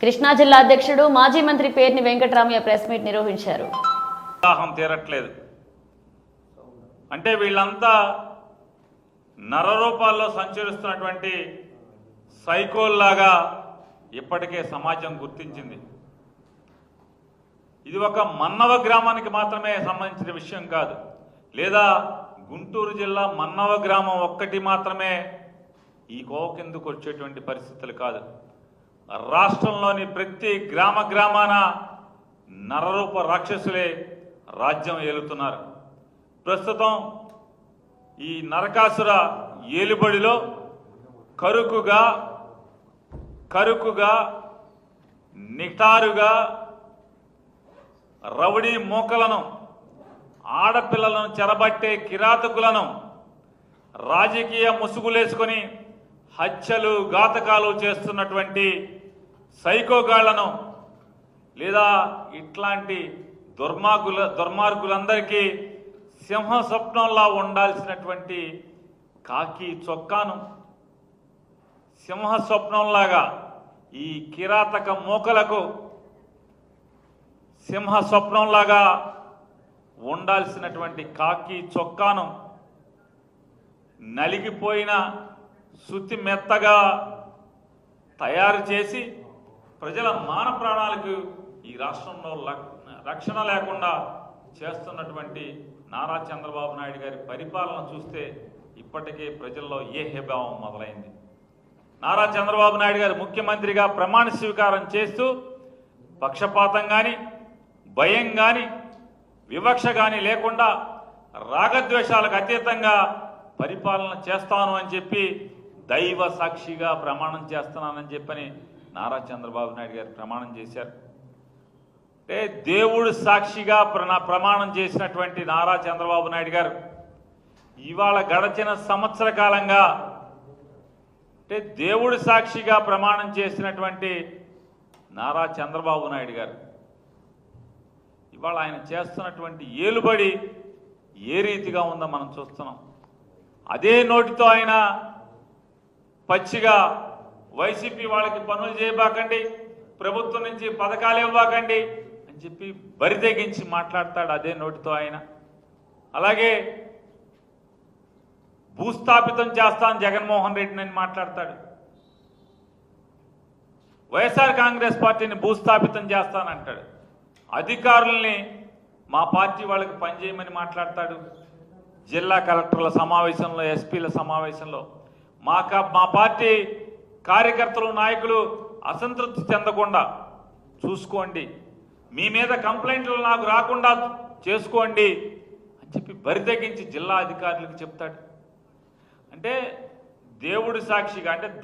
కృష్ణా జిల్లా అధ్యక్షుడు మాజీ మంత్రి పేర్ని వెంకటరామయ్య ప్రెస్ మీట్ నిర్వహించారు. దాహం తీరట్లేదు అంటే వీళ్ళంతా నరరూపాల్లో సంచరిస్తున్నటువంటి సైకోల్లాగా ఇప్పటికే సమాజం గుర్తించింది. ఇది ఒక మన్నవ గ్రామానికి మాత్రమే సంబంధించిన విషయం కాదు, లేదా గుంటూరు జిల్లా మన్నవ గ్రామం ఒక్కటి మాత్రమే ఈ కోవ కిందకు వచ్చేటువంటి పరిస్థితులు కాదు. రాష్ట్రంలోని ప్రతి గ్రామాన నరరూప రాక్షసులే రాజ్యం ఏలుతున్నారు. ప్రస్తుతం ఈ నరకాసుర ఏలుబడిలో కరుకుగా నిటారుగా రౌడీ మూకలను, ఆడపిల్లలను చెరబట్టే కిరాతకులను, రాజకీయ ముసుగులేసుకొని హత్యలు ఘాతకాలు చేస్తున్నటువంటి సైకోగాళ్లను, లేదా ఇట్లాంటి దుర్మార్గులందరికీ సింహ స్వప్నంలా ఉండాల్సినటువంటి కాకి చొక్కాను సింహ స్వప్నంలాగా ఈ కిరాతక మూకలకు సింహ స్వప్నంలాగా ఉండాల్సినటువంటి కాకి చొక్కాను నలిగిపోయిన శుద్ధి మెత్తగా తయారు చేసి ప్రజల మాన ప్రాణాలకు ఈ రాష్ట్రంలో రక్షణ లేకుండా చేస్తున్నటువంటి నారా చంద్రబాబు నాయుడు గారి పరిపాలన చూస్తే ఇప్పటికే ప్రజల్లో ఏహ్యభావం మొదలైంది. నారా చంద్రబాబు నాయుడు గారు ముఖ్యమంత్రిగా ప్రమాణ స్వీకారం చేస్తూ పక్షపాతం కానీ, భయం కానీ, వివక్ష కానీ లేకుండా రాగద్వేషాలకు అతీతంగా పరిపాలన చేస్తాను అని చెప్పి దైవ సాక్షిగా ప్రమాణం చేస్తున్నానని చెప్పని నారా చంద్రబాబు నాయుడు గారు ప్రమాణం చేశారు. అంటే దేవుడు సాక్షిగా ప్రమాణం చేసినటువంటి నారా చంద్రబాబు నాయుడు గారు ఇవాళ గడచిన సంవత్సర కాలంగా అంటే దేవుడు సాక్షిగా ప్రమాణం చేసినటువంటి నారా చంద్రబాబు నాయుడు గారు ఇవాళ ఆయన చేస్తున్నటువంటి ఏలుబడి ఏ రీతిగా ఉందో మనం చూస్తున్నాం. అదే నోటితో ఆయన పచ్చిగా వైసీపీ వాళ్ళకి పనులు చేయబాకండి, ప్రభుత్వం నుంచి పథకాలు ఇవ్వకండి అని చెప్పి బరితెగించి మాట్లాడతాడు అదే నోటితో ఆయన. అలాగే భూస్థాపితం చేస్తాను జగన్మోహన్ రెడ్డిని అని మాట్లాడతాడు. వైఎస్ఆర్ కాంగ్రెస్ పార్టీని భూస్థాపితం చేస్తానంటాడు. అధికారుల్ని మా పార్టీ వాళ్ళకి పనిచేయమని మాట్లాడతాడు. జిల్లా కలెక్టర్ల సమావేశంలో, ఎస్పీల సమావేశంలో మా పార్టీ కార్యకర్తలు, నాయకులు అసంతృప్తి చెందకుండా చూసుకోండి, మీ మీద కంప్లైంట్లు నాకు రాకుండా చేసుకోండి అని చెప్పి బరితెగించి జిల్లా అధికారులకు చెప్తాడు. అంటే దేవుడి సాక్షిగా అంటే